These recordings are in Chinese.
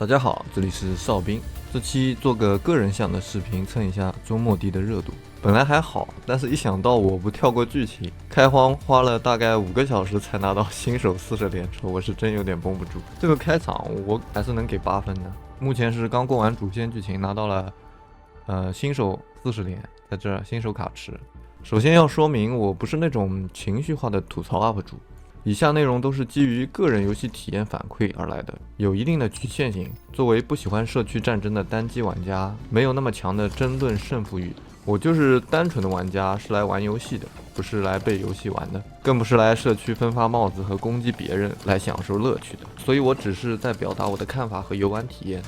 大家好，这里是哨兵。这期做个个人向的视频，蹭一下周末地的热度。本来还好，但是一想到我不跳过剧情，开荒花了大概5个小时才拿到新手40连抽，我是真有点绷不住。这个开场我还是能给8分的。目前是刚过完主线剧情，拿到了新手40连，在这儿新手卡池。首先要说明，我不是那种情绪化的吐槽 UP 主。以下内容都是基于个人游戏体验反馈而来的，有一定的局限性。作为不喜欢社区战争的单机玩家，没有那么强的争论胜负欲。我就是单纯的玩家，是来玩游戏的，不是来被游戏玩的，更不是来社区分发帽子和攻击别人来享受乐趣的。所以我只是在表达我的看法和游玩体验。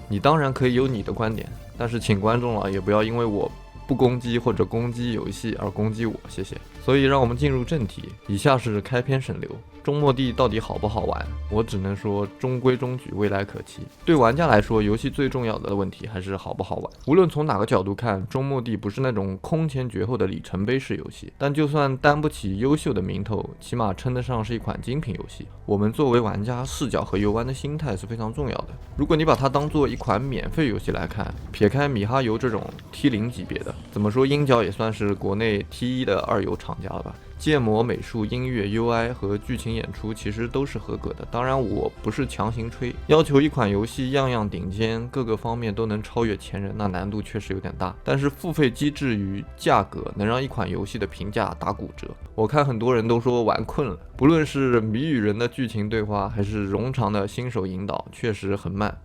你当然可以有你的观点，但是请观众也不要因为我不攻击或者攻击游戏而攻击我，谢谢。所以让我们进入正题，以下是开篇省流。中末地到底好不好玩？我只能说中规中矩，未来可期。对玩家来说，游戏最重要的问题还是好不好玩。无论从哪个角度看，中末地不是那种空前绝后的里程碑式游戏，但就算担不起优秀的名头，起码称得上是一款精品游戏。我们作为玩家，视角和游玩的心态是非常重要的。如果你把它当做一款免费游戏来看，撇开米哈游这种 T0级别的，怎么说鹰角也算是国内 T1的2游厂家了吧？建模、美术、音乐、UI 和剧情演出其实都是合格的。当然，我不是强行吹，要求一款游戏样样顶尖，各个方面都能超越前人，那难度确实有点大。但是付费机制与价格能让一款游戏的评价打骨折。我看很多人都说玩困了，不论是谜语人的剧情对话，还是冗长的新手引导，确实很慢。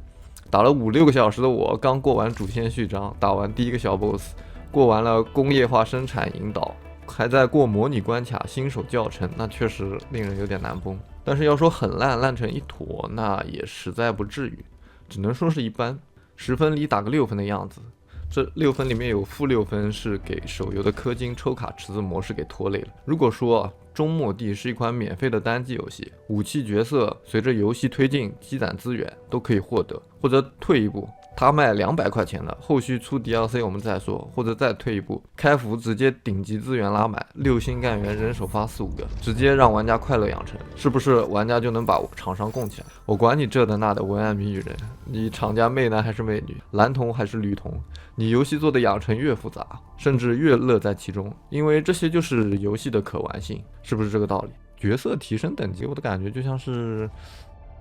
打了5-6个小时的我，刚过完主线序章，打完第一个小 BOSS， 过完了工业化生产引导，还在过模拟关卡新手教程，那确实令人有点难崩。但是要说很烂成一坨，那也实在不至于，只能说是一般，10分里打个6分的样子。这6分里面有-6分是给手游的氪金抽卡池子模式给拖累了。如果说中末地是一款免费的单机游戏，武器角色随着游戏推进积攒资源都可以获得，或者退一步，他卖200块钱的，后续出 DLC 我们再说，或者再退一步，开服直接顶级资源拉满，6星干员人手发4-5个，直接让玩家快乐养成，是不是玩家就能把厂商供起来？我管你这的那的文案谜语人，你厂家媚男还是美女，蓝童还是绿童，你游戏做的养成越复杂，甚至越乐在其中，因为这些就是游戏的可玩性，是不是这个道理？角色提升等级，我的感觉就像是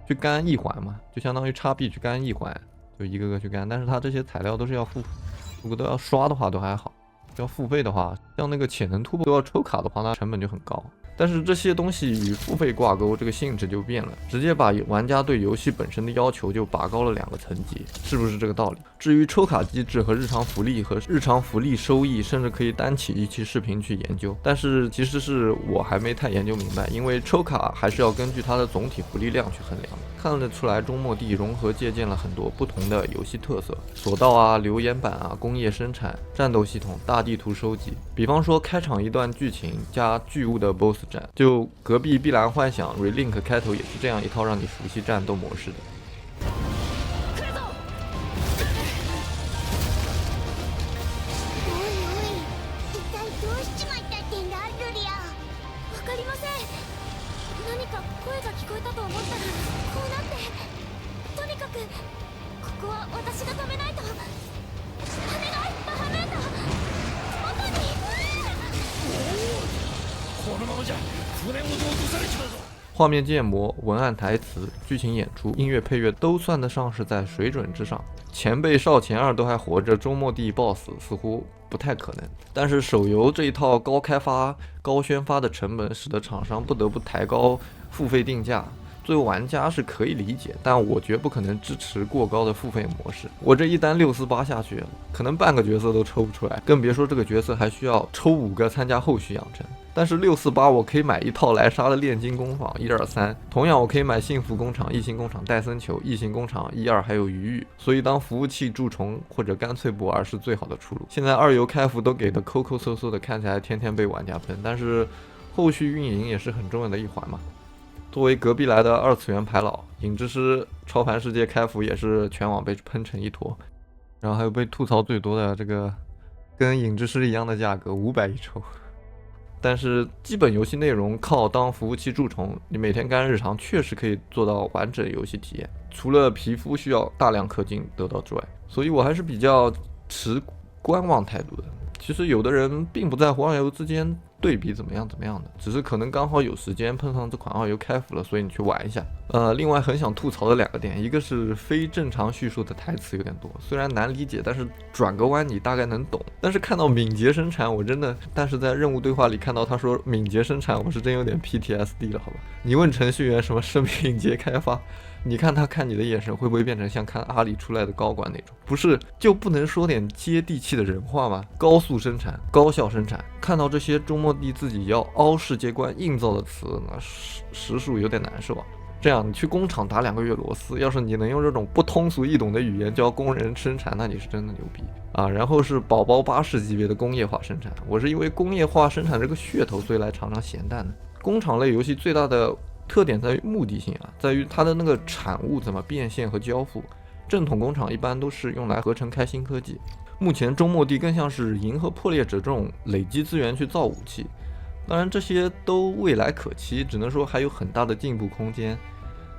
去干一环嘛，就相当于叉 B 去干一环，就一个个去干，但是它这些材料都是要付，如果都要刷的话都还好，要付费的话，像那个潜能突破都要抽卡的话，那成本就很高。但是这些东西与付费挂钩，这个性质就变了，直接把玩家对游戏本身的要求就拔高了2个层级，是不是这个道理？至于抽卡机制和日常福利收益，甚至可以单起一期视频去研究。但是其实是我还没太研究明白，因为抽卡还是要根据它的总体福利量去衡量。看得出来，中末地融合借鉴了很多不同的游戏特色，索道啊、留言板啊、工业生产、战斗系统、大地图收集。比方说开场一段剧情加巨物的 BOSS 战，就隔壁碧蓝幻想 Relink 开头也是这样一套让你熟悉战斗模式的。画面建模、文案台词、剧情演出、音乐配乐都算得上是在水准之上。前辈少前2都还活着，中末地爆死似乎不太可能。但是手游这一套高开发、高宣发的成本，使得厂商不得不抬高付费定价。作为玩家是可以理解，但我绝不可能支持过高的付费模式。我这一单648下去，可能半个角色都抽不出来，更别说这个角色还需要抽5个参加后续养成。但是648我可以买一套莱莎的炼金工坊1、2、3，同样我可以买幸福工厂、异形工厂、戴森球、异形工厂1、2还有鱼域，所以当服务器蛀虫或者干脆不玩是最好的出路。现在2游开服都给的抠抠搜搜的，看起来天天被玩家喷，但是后续运营也是很重要的一环嘛。作为隔壁来的2次元牌老，影之师超凡世界开服也是全网被喷成一坨，然后还有被吐槽最多的这个跟影之师一样的价格500一抽。但是基本游戏内容靠当服务器蛀虫，你每天干日常确实可以做到完整游戏体验，除了皮肤需要大量氪金得到之外，所以我还是比较持观望态度的。其实有的人并不在乎二游之间对比怎么样的，只是可能刚好有时间碰上这款二游开服了，所以你去玩一下。另外很想吐槽的2个点，一个是非正常叙述的台词有点多，虽然难理解，但是转个弯你大概能懂。但是看到敏捷生产，我真的，但是在任务对话里看到他说敏捷生产，我是真有点 PTSD 了，好吧？你问程序员什么是敏捷开发？你看他看你的眼神会不会变成像看阿里出来的高管那种？不是就不能说点接地气的人话吗？高速生产，高效生产。看到这些周末地自己要凹世界观硬造的词，那实属有点难受啊。这样你去工厂打2个月螺丝，要是你能用这种不通俗易懂的语言教工人生产，那你是真的牛逼啊！然后是宝宝巴士级别的工业化生产，我是因为工业化生产这个噱头，所以来尝尝咸淡的。工厂类游戏最大的特点在于目的性啊，在于它的那个产物怎么变现和交付。正统工厂一般都是用来合成开新科技，目前中末地更像是银河破裂者这种累积资源去造武器。当然这些都未来可期，只能说还有很大的进步空间。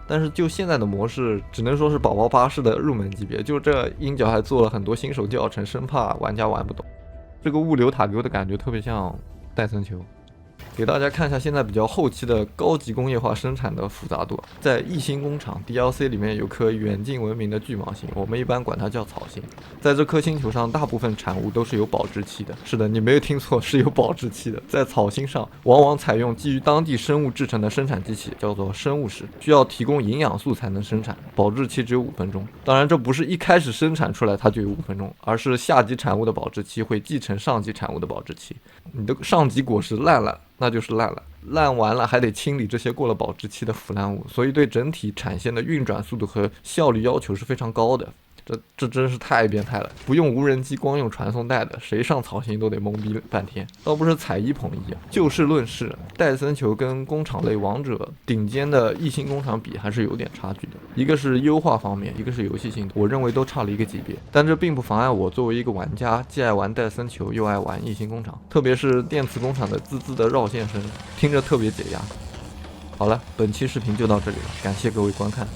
但是就现在的模式，只能说是宝宝巴士的入门级别。就这鹰角还做了很多新手教程，生怕玩家玩不懂。这个物流塔给我的感觉特别像戴森球。给大家看一下现在比较后期的高级工业化生产的复杂度。在异星工厂 DLC 里面有颗远近闻名的巨蟒星，我们一般管它叫草星。在这颗星球上，大部分产物都是有保质期的。是的，你没有听错，是有保质期的。在草星上，往往采用基于当地生物制成的生产机器，叫做生物室，需要提供营养素才能生产，保质期只有5分钟。当然，这不是一开始生产出来它就有5分钟，而是下级产物的保质期会继承上级产物的保质期。你的上级果实烂了，那就是烂了，烂完了还得清理这些过了保质期的腐烂物，所以对整体产线的运转速度和效率要求是非常高的。这真是太变态了，不用无人机，光用传送带的，谁上草星都得懵逼半天。倒不是踩一捧一啊，就事论事，戴森球跟工厂类王者顶尖的异星工厂比还是有点差距的，一个是优化方面，一个是游戏性，我认为都差了一个级别。但这并不妨碍我作为一个玩家，既爱玩戴森球又爱玩异星工厂，特别是电磁工厂的滋滋的绕线声，听着特别解压。好了，本期视频就到这里了，感谢各位观看。